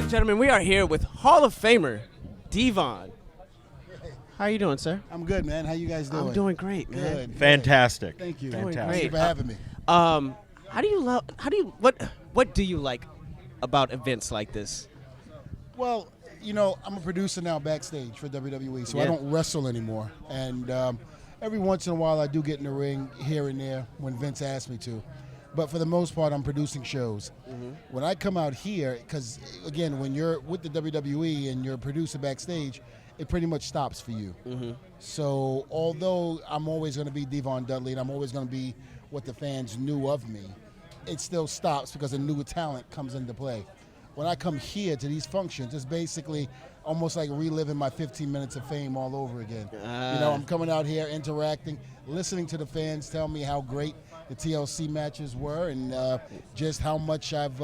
and gentlemen, we are here with Hall of Famer D-Von. How are you doing, sir? I'm good, man. How you guys doing? I'm doing great, man. Good. Fantastic. Thank you. Doing Thank you great. for having me. What do you like about events like this? Well, you know, I'm a producer now backstage for WWE, so I Yeah. don't wrestle anymore. And every once in a while, I do get in the ring here and there when Vince asks me to. But for the most part, I'm producing shows. Mm-hmm. When I come out here, because, again, when you're with the WWE and you're a producer backstage, it pretty much stops for you. Mm-hmm. So although I'm always going to be D-Von Dudley and I'm always going to be what the fans knew of me, it still stops because a new talent comes into play. When I come here to these functions, it's basically almost like reliving my 15 minutes of fame all over again. You know, I'm coming out here, interacting, listening to the fans tell me how great the TLC matches were and just how much I've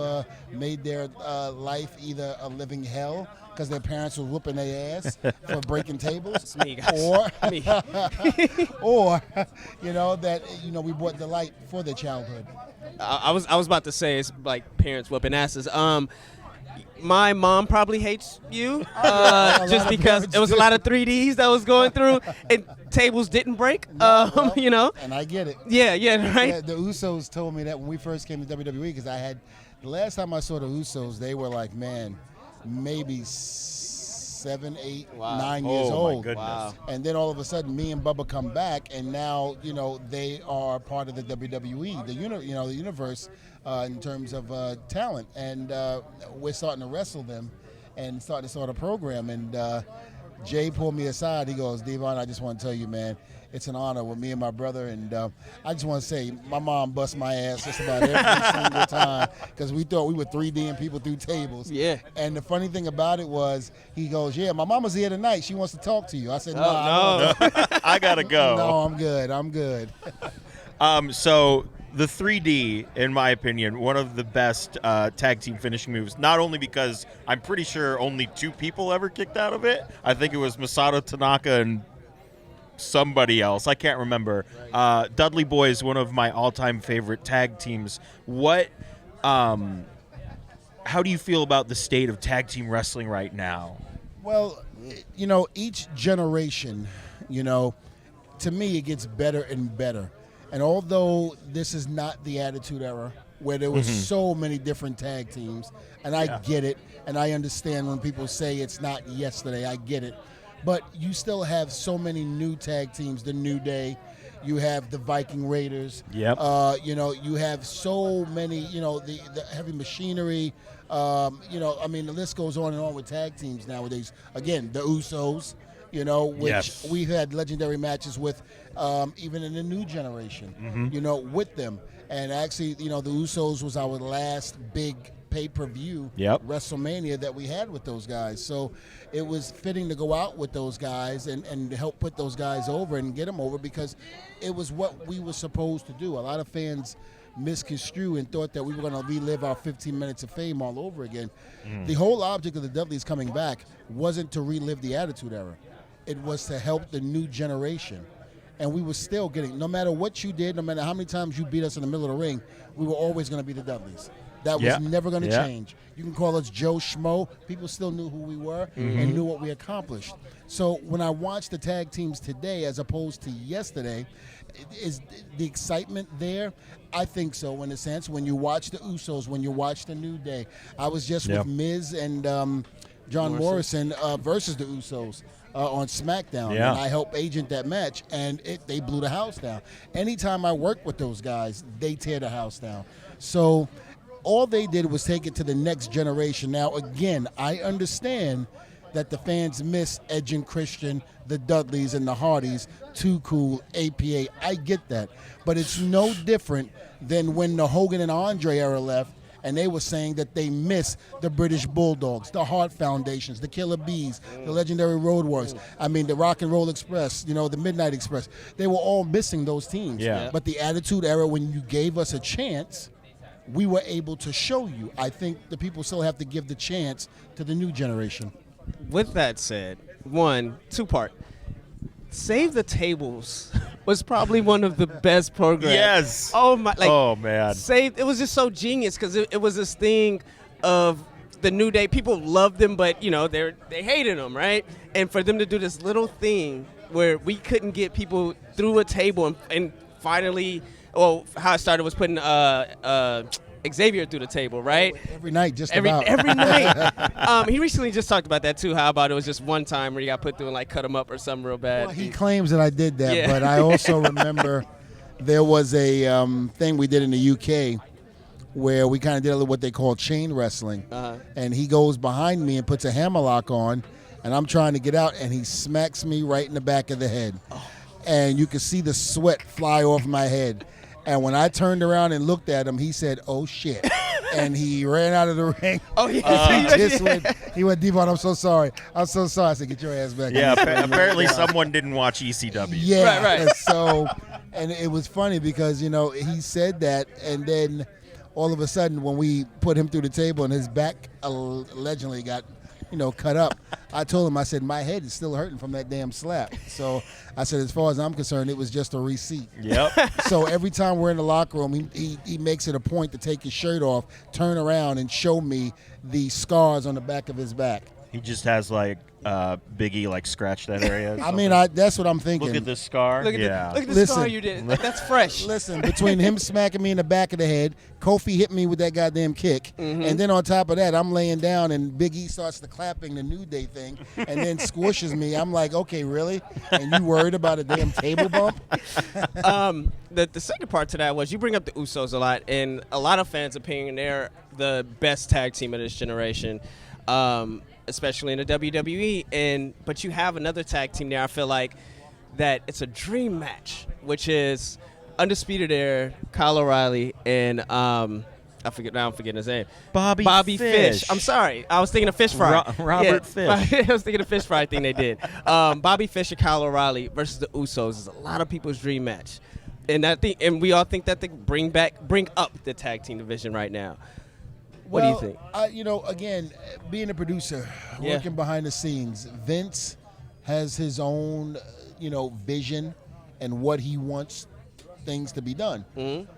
made their life either a living hell because their parents were whooping their ass for breaking tables, It's me, guys. or Me. or you know that we brought delight for their childhood. I was about to say it's like parents whooping asses. My mom probably hates you just because it was a lot of 3Ds that was going through and tables didn't break. Well, You know. and I get it. Yeah, right. Yeah, the Usos told me that when we first came to WWE because the last time I saw the Usos, they were like, man, maybe 7, 8, Wow. 9 years Oh, my old. goodness. Wow. And then all of a sudden, me and Bubba come back, and now they are part of the WWE, the universe in terms of talent, and we're starting to wrestle them, and starting to start a program. And Jay pulled me aside. He goes, "D-Von, I just want to tell you, man, it's an honor with me and my brother, and I just want to say my mom bust my ass just about every single time because we thought we were 3D'ing people through tables." Yeah. And the funny thing about it was, he goes, "Yeah, my mama's here tonight. She wants to talk to you." I said, Oh, "No, I gotta go. no, I'm good. I'm good." So the 3D, in my opinion, one of the best tag team finishing moves, not only because I'm pretty sure only 2 people ever kicked out of it. I think it was Masato Tanaka and somebody else. I can't remember. Dudley Boyz, one of my all-time favorite tag teams. How do you feel about the state of tag team wrestling right now? Well, each generation, to me, it gets better and better. And although this is not the Attitude Era, where there was so many different tag teams, and I get it, and I understand when people say it's not yesterday, I get it. But you still have so many new tag teams, the New Day. You have the Viking Raiders. Yep. You have so many, the Heavy Machinery. The list goes on and on with tag teams nowadays. Again, the Usos, which Yes. we've had legendary matches with, even in the new generation, with them. And actually, the Usos was our last big pay-per-view Wrestlemania that we had with those guys. So it was fitting to go out with those guys and help put those guys over and get them over because it was what we were supposed to do. A lot of fans misconstrued and thought that we were going to relive our 15 minutes of fame all over again. The whole object of the Dudleys coming back wasn't to relive the Attitude Era. It was to help the new generation. And we were still getting, no matter what you did, no matter how many times you beat us in the middle of the ring, we were always going to be the Dudleys. That was never going to change. You can call us Joe Schmo. People still knew who we were and knew what we accomplished. So when I watch the tag teams today as opposed to yesterday, is the excitement there? I think so, in a sense. When you watch the Usos, when you watch the New Day. I was just with Miz and John Morrison versus the Usos on SmackDown. Yeah. And I helped agent that match, and they blew the house down. Anytime I work with those guys, they tear the house down. So all they did was take it to the next generation. Now, again, I understand that the fans miss Edge and Christian, the Dudleys and the Hardys, Too Cool, APA. I get that. But it's no different than when the Hogan and Andre era left and they were saying that they miss the British Bulldogs, the Hart Foundations, the Killer Bees, the legendary Road Warriors. I mean, the Rock and Roll Express, the Midnight Express. They were all missing those teams. Yeah. But the Attitude Era, when you gave us a chance, we were able to show you. I think the people still have to give the chance to the new generation. With that said, two-part. Save the Tables was probably one of the best programs. Yes. Oh my! Oh, man. It was just so genius because it was this thing of the New Day, people loved them, but they hated them, right? And for them to do this little thing where we couldn't get people through a table and finally, well, how it started was putting Xavier through the table, right? Every night, just every about. every night. He recently just talked about that too. How about it was just one time where he got put through and like cut him up or something real bad. Well, he claims that I did that, but I also remember there was a thing we did in the UK where we kind of did what they call chain wrestling, and he goes behind me and puts a hammerlock on, and I'm trying to get out, and he smacks me right in the back of the head, and you can see the sweat fly off my head. And when I turned around and looked at him, he said, "Oh shit," and he ran out of the ring. Oh yeah, he went, "D-Von, I'm so sorry. I'm so sorry." I said, "Get your ass back." Yeah, apparently someone didn't watch ECW. Yeah, right. And so, and it was funny because he said that, and then all of a sudden, when we put him through the table and his back allegedly got, cut up, I told him, I said, my head is still hurting from that damn slap. So I said, as far as I'm concerned, it was just a receipt. Yep. So every time we're in the locker room, he makes it a point to take his shirt off, turn around, and show me the scars on the back of his back. He just has like Big E like scratch that area. I mean, that's what I'm thinking. Look at this scar. Look at the scar you did. That's fresh. Listen, between him smacking me in the back of the head, Kofi hit me with that goddamn kick, and then on top of that, I'm laying down and Big E starts the clapping the New Day thing, and then squishes me. I'm like, okay, really? And you worried about a damn table bump? The second part to that was you bring up the Usos a lot, and a lot of fans' opinion they're the best tag team of this generation. Especially in the WWE, but you have another tag team there. I feel like that it's a dream match, which is Undisputed Era, Kyle O'Reilly, and I'm forgetting his name. Bobby Fish. I'm sorry, I was thinking of Fish Fry. Robert Fish. I was thinking of Fish Fry thing they did. Bobby Fish and Kyle O'Reilly versus the Usos is a lot of people's dream match, and we all think that they bring up the tag team division right now. What do you think? Again, being a producer, working behind the scenes, Vince has his own, vision and what he wants things to be done. Mm-hmm.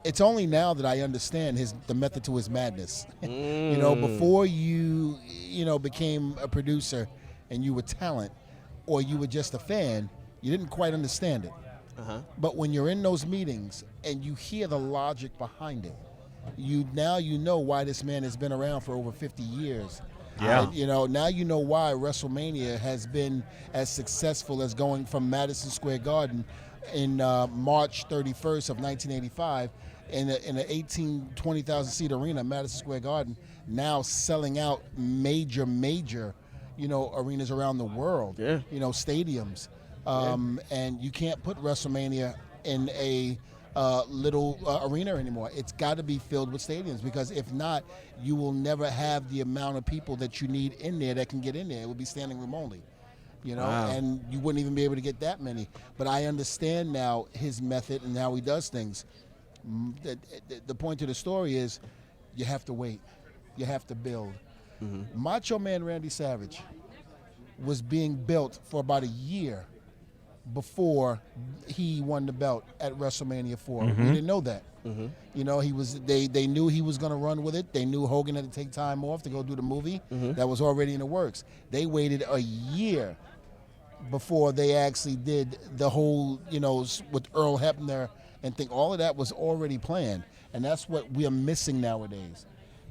It's only now that I understand the method to his madness. Before you, became a producer and you were talent or you were just a fan, you didn't quite understand it. But when you're in those meetings and you hear the logic behind it, now you know why this man has been around for over 50 years. Yeah. Now you know why WrestleMania has been as successful as going from Madison Square Garden in March 31st of 1985 in an 20,000 seat arena, Madison Square Garden, now selling out major, arenas around the world. Yeah. Stadiums. And you can't put WrestleMania in a little arena anymore. It's got to be filled with stadiums, because if not, you will never have the amount of people that you need in there that can get in there. It would be standing room only, wow. And you wouldn't even be able to get that many. But I understand now his method and how he does things. The point of the story is you have to wait. You have to build. Mm-hmm. Macho Man Randy Savage was being built for about a year before he won the belt at WrestleMania 4. Mm-hmm. We didn't know that. Mm-hmm. He was. They knew he was going to run with it. They knew Hogan had to take time off to go do the movie. Mm-hmm. That was already in the works. They waited a year before they actually did the whole, with Earl Hebner and think all of that was already planned. And that's what we are missing nowadays.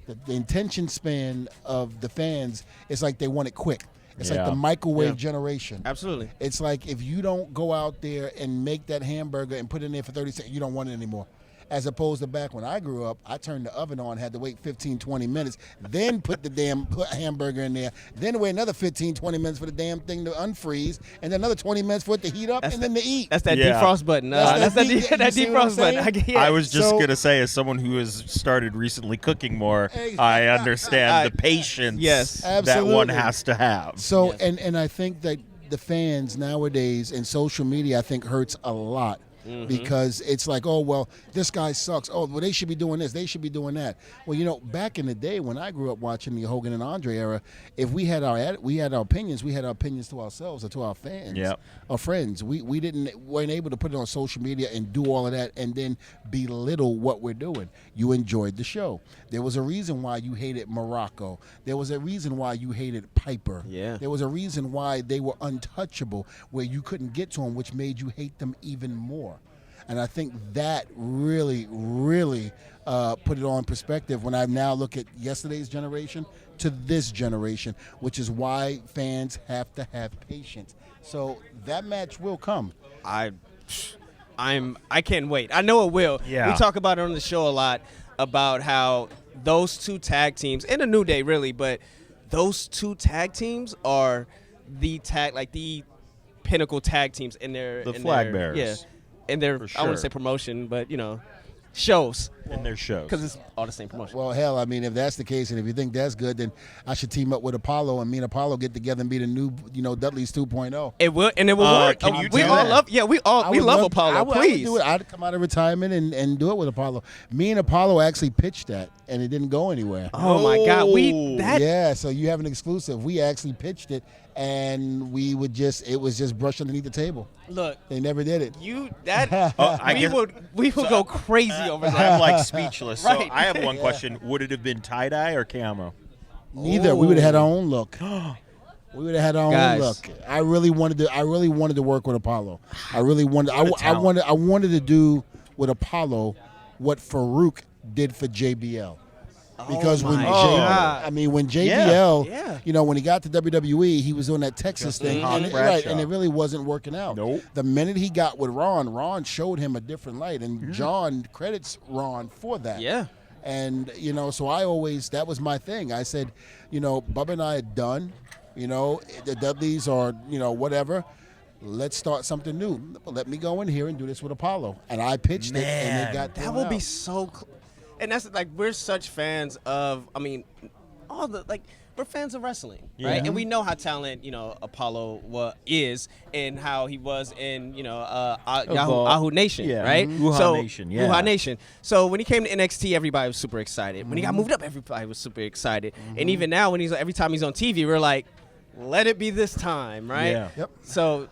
The intention span of the fans is like they want it quick. It's like the microwave generation. Absolutely. It's like if you don't go out there and make that hamburger and put it in there for 30 seconds, you don't want it anymore. As opposed to back when I grew up, I turned the oven on, had to wait 15, 20 minutes, then put the damn hamburger in there, then wait another 15, 20 minutes for the damn thing to unfreeze, and then another 20 minutes for it to heat up, then to eat. That's that defrost button. That's that defrost button. I was just going to say, as someone who has started recently cooking more, I understand the patience that one has to have. So, and I think that the fans nowadays and social media, I think, hurts a lot. because it's like, oh, well, this guy sucks. Oh, well, they should be doing this. They should be doing that. Well, back in the day when I grew up watching the Hogan and Andre era, if we had our opinions, we had our opinions to ourselves or to our fans, our friends. We weren't able to put it on social media and do all of that and then belittle what we're doing. You enjoyed the show. There was a reason why you hated Morocco. There was a reason why you hated Piper. Yeah. There was a reason why they were untouchable, where you couldn't get to them, which made you hate them even more. And I think that really, really put it on perspective when I now look at yesterday's generation to this generation, which is why fans have to have patience. So that match will come. I can't wait. I know it will. Yeah. We talk about it on the show a lot about how those two tag teams, and a New Day really, but those two tag teams are the pinnacle tag teams in their flag bearers. Yeah, in their For sure. I wouldn't say promotion, but shows. In their shows. Because it's all the same promotion. Well, hell, I mean, if that's the case, and if you think that's good, then I should team up with Apollo, and me and Apollo get together and be the new, Dudley's 2.0. It will, and it will work. Can you we do all that? love. Yeah, we love Apollo. I would Please do it. I'd come out of retirement and do it with Apollo. Me and Apollo actually pitched that, and it didn't go anywhere. Oh my God, Yeah, so you have an exclusive. We actually pitched it, and it was just brushed underneath the table. Look, They never did it. we would go crazy over that. I'm like speechless. Right. So I have one question. Would it have been tie-dye or camo? Neither. We would have had our own look. We would have had our Guys. own look. I really wanted to work with Apollo. I really wanted. I talent. wanted to do with Apollo what Farouk did for JBL. Because when JBL, Yeah. when he got to WWE, he was on that Texas thing, and it really wasn't working out. Nope. The minute he got with Ron showed him a different light, and John credits Ron for that. Yeah. And, so that was my thing. I said, Bubba and I are done. The Dudleys or, whatever. Let's start something new. Let me go in here and do this with Apollo. And I pitched it, and it got That thrown will be out. so and that's we're such fans of, we're fans of wrestling, right? And we know how talented, Apollo is and how he was in, Yahoo Nation, right? Wuha Nation. So when he came to NXT, everybody was super excited. When he got moved up, everybody was super excited. And even now, every time he's on TV, we're like, let it be this time, right? Yeah. Yep. So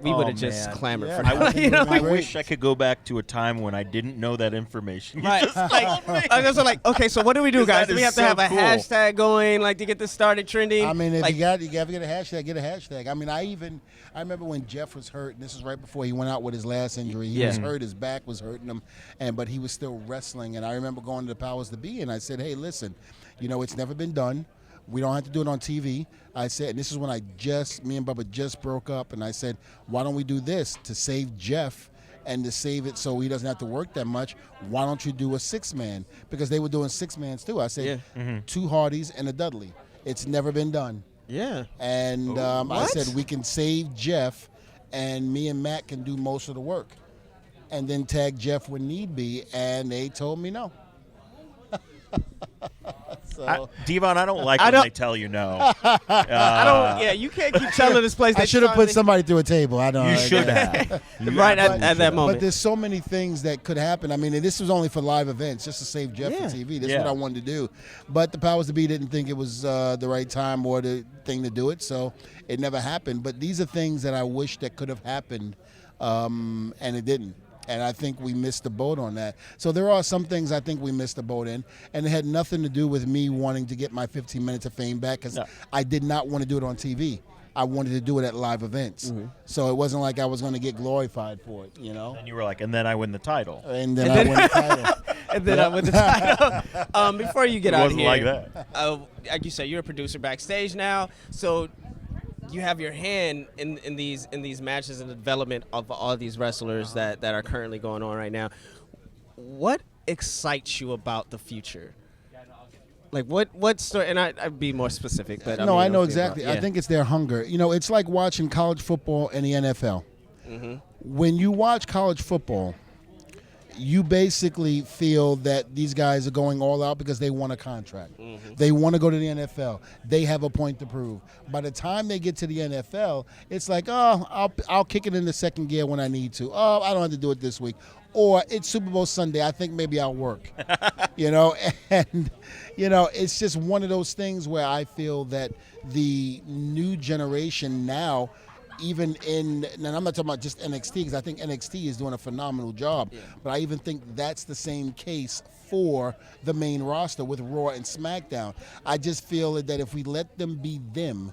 we would have just clamored for Yeah. that. I wish I could go back to a time when I didn't know that information. You Right. just told me. I was like, okay, so what do we do, guys? That Do we is have to so have a cool. hashtag going, to get this started trending? I mean, if you got to get a hashtag, get a hashtag. I mean, I remember when Jeff was hurt, and this is right before he went out with his last injury. He was hurt, his back was hurting him, but he was still wrestling. And I remember going to the Powers to Be, and I said, hey, listen, it's never been done. We don't have to do it on TV. I said, and this is when me and Bubba just broke up, and I said, why don't we do this to save Jeff and to save it so he doesn't have to work that much? Why don't you do a 6-man? Because they were doing 6-mans too. I said, 2 Hardys and a Dudley. It's never been done. Yeah. And I said, we can save Jeff, and me and Matt can do most of the work. And then tag Jeff when need be, and they told me no. D-Von, I don't like when they tell you no. I don't. Yeah, you can't keep telling this place. I should have put somebody through a table. I don't. You should have. Right at that moment. But there's so many things that could happen. I mean, this was only for live events, just to save Jeff for TV. This is what I wanted to do. But the Powers to Be didn't think it was the right time or the thing to do it, so it never happened. But these are things that I wish that could have happened, and it didn't. And I think we missed the boat on that. So there are some things I think we missed the boat in, and it had nothing to do with me wanting to get my 15 minutes of fame back, because I did not want to do it on TV. I wanted to do it at live events. So it wasn't like I was going to get glorified for it, And you were like, and then I win the title. And then I win the title. And then I win the title. Before you get out of here, like that. Like you said, you're a producer backstage now, so you have your hand in these matches and the development of all these wrestlers that are currently going on right now. What excites you about the future? Like what story? And I'd be more specific, but I know exactly. I think it's their hunger. It's like watching college football and the NFL. When you watch college football, you basically feel that these guys are going all out because they want a contract. They want to go to the NFL. They have a point to prove. By the time they get to the NFL, it's like, oh, I'll kick it in the second gear when I need to. Oh, I don't have to do it this week. Or it's Super Bowl Sunday. I think maybe I'll work. And it's just one of those things where I feel that the new generation now, even and I'm not talking about just NXT, because I think NXT is doing a phenomenal job, but I even think that's the same case for the main roster with Raw and SmackDown. I just feel that if we let them be them,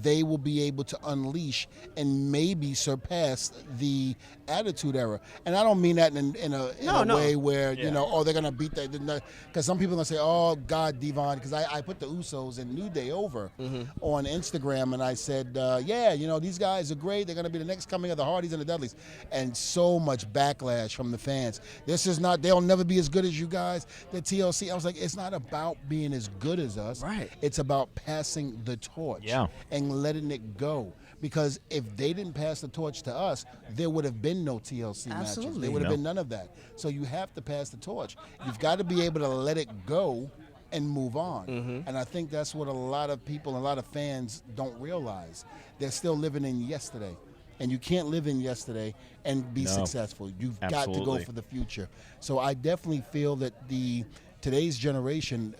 they will be able to unleash and maybe surpass the Attitude Era. And I don't mean that in a way where, they're going to beat that. Because some people are going to say, oh, God, D-Von, because I put the Usos and New Day over on Instagram, and I said, these guys are great. They're going to be the next coming of the Hardys and the Dudleys. And so much backlash from the fans. They'll never be as good as you guys. The TLC, I was like, it's not about being as good as us. Right. It's about passing the torch and letting it go. Because if they didn't pass the torch to us, there would have been no TLC matches. There would have been none of that. So you have to pass the torch. You've got to be able to let it go and move on. And I think that's what a lot of people, a lot of fans don't realize. They're still living in yesterday. And you can't live in yesterday and be successful. You've got to go for the future. So I definitely feel that today's generation,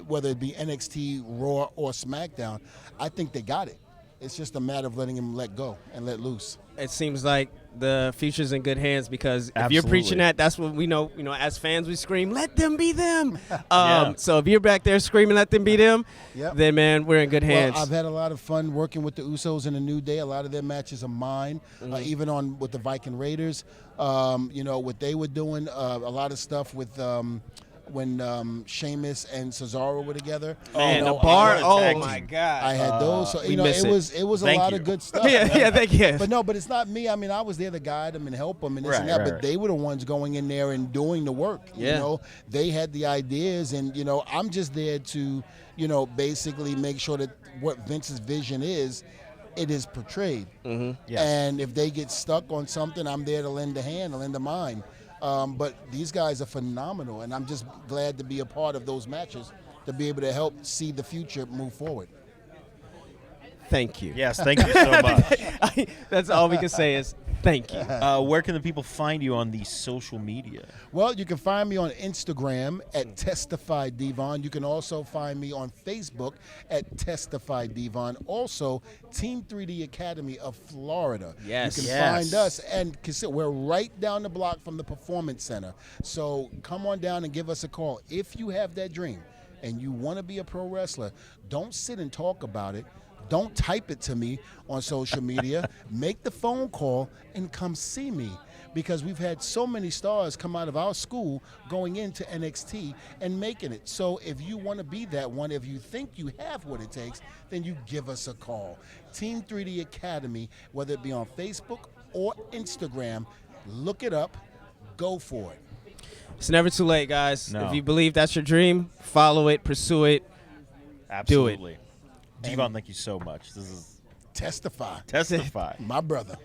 whether it be NXT, Raw, or SmackDown, I think they got it. It's just a matter of letting him let go and let loose. It seems like the future's in good hands, because if you're preaching that, that's what we know. As fans, we scream, "Let them be them." So if you're back there screaming, "Let them be them," then man, we're in good hands. Well, I've had a lot of fun working with the Usos and the New Day. A lot of their matches are mine. Even with the Viking Raiders, what they were doing, a lot of stuff with. When Sheamus and Cesaro were together. Man, the bar, oh my God. I had those. So, it was a lot of good stuff. Thank you. But it's not me. I mean, I was there to guide them and help them and this and that, but they were the ones going in there and doing the work. They had the ideas, and, I'm just there to, basically make sure that what Vince's vision is, it is portrayed. And if they get stuck on something, I'm there to lend a hand, to lend a mind. But these guys are phenomenal, and I'm just glad to be a part of those matches, to be able to help see the future move forward. Thank you. Yes, thank you so much. That's all we can say is thank you. Where can the people find you on the social media? Well, you can find me on Instagram at Testify D-Von. You can also find me on Facebook at Testify D-Von. Also, Team 3D Academy of Florida. Yes. You can find us, and we're right down the block from the Performance Center. So come on down and give us a call. If you have that dream and you want to be a pro wrestler, don't sit and talk about it. Don't type it to me on social media. Make the phone call and come see me, because we've had so many stars come out of our school going into NXT and making it. So if you want to be that one, if you think you have what it takes, then you give us a call. Team 3D Academy, whether it be on Facebook or Instagram, look it up, go for it. It's never too late, guys. No. If you believe that's your dream, follow it, pursue it, Absolutely. do it. D-Von, thank you so much. This is Testify. Testify. My brother.